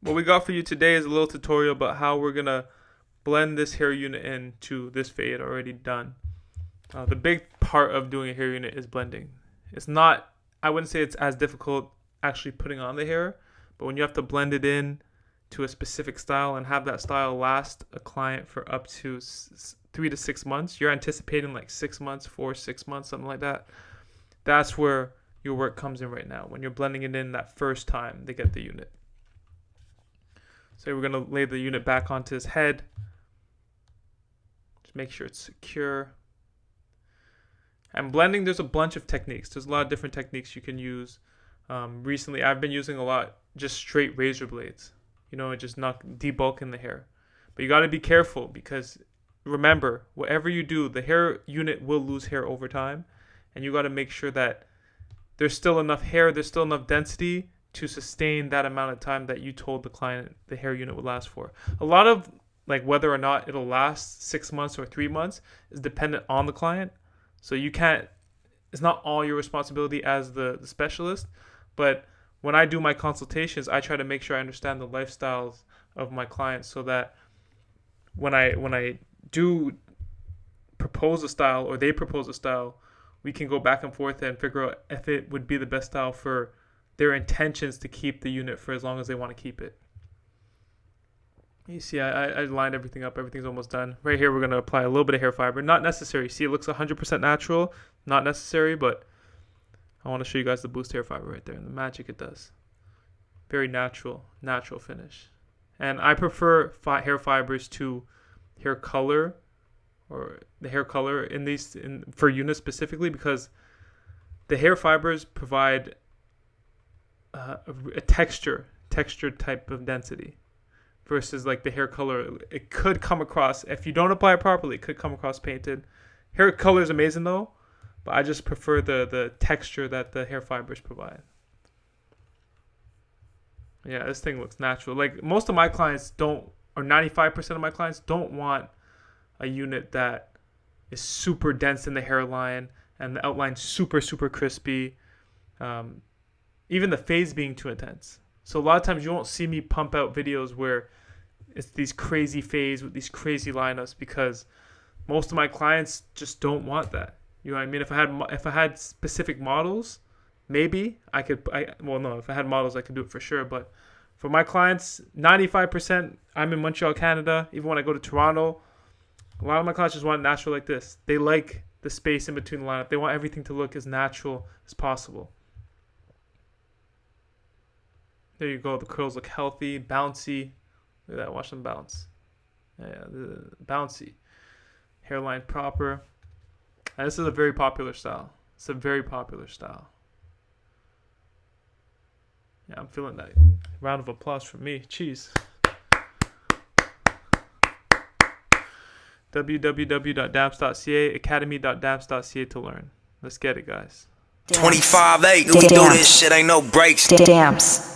What we got for you today is a little tutorial about how we're going to blend this hair unit into this fade already done. The big part of doing a hair unit is blending. It's not, I wouldn't say it's as difficult actually putting on the hair, but when you have to blend it in to a specific style and have that style last a client for up to 3 to 6 months, you're anticipating like 6 months, 6 months, something like that. That's where your work comes in right now, when you're blending it in that first time they get the unit. So we're going to lay the unit back onto his head. Just make sure it's secure. And blending, there's a bunch of techniques. There's a lot of different techniques you can use. Recently, I've been using a lot just straight razor blades. Just not debulking the hair. But you got to be careful because remember, whatever you do, the hair unit will lose hair over time. And you got to make sure that there's still enough hair, there's still enough density to sustain that amount of time that you told the client the hair unit would last for. A lot of whether or not it'll last 6 months or 3 months is dependent on the client. So you can't, it's not all your responsibility as the specialist, but when I do my consultations, I try to make sure I understand the lifestyles of my clients so that when I do propose a style or they propose a style, we can go back and forth and figure out if it would be the best style for their intentions to keep the unit for as long as they want to keep it. You see, I lined everything up. Everything's almost done. Right here, we're going to apply a little bit of hair fiber. Not necessary. See, it looks 100% natural. Not necessary, but I want to show you guys the boost hair fiber right there and the magic it does. Very natural finish. And I prefer hair fibers to hair color, or the hair color in these for units specifically, because the hair fibers provide a texture type of density versus the hair color. It could come across, if you don't apply it properly, it could come across painted. Hair color is amazing though, but I just prefer the texture that the hair fibers provide. Yeah, this thing looks natural. Most of my clients don't, or 95% of my clients don't want a unit that is super dense in the hairline and the outline super crispy. Even the fades being too intense. So a lot of times you won't see me pump out videos where it's these crazy fades with these crazy lineups, because most of my clients just don't want that. You know what I mean? If I had specific models, maybe I could. If I had models, I could do it for sure. But for my clients, 95%, I'm in Montreal, Canada. Even when I go to Toronto, a lot of my clients just want natural like this. They like the space in between the lineup. They want everything to look as natural as possible. There you go. The curls look healthy, bouncy. Look at that. Watch them bounce. Yeah, bouncy. Hairline proper. And this is a very popular style. It's a very popular style. Yeah, I'm feeling that. Round of applause from me. Cheese. www.damps.ca, academy.damps.ca to learn. Let's get it, guys. 25-8, we do this shit, ain't no breaks. Damps.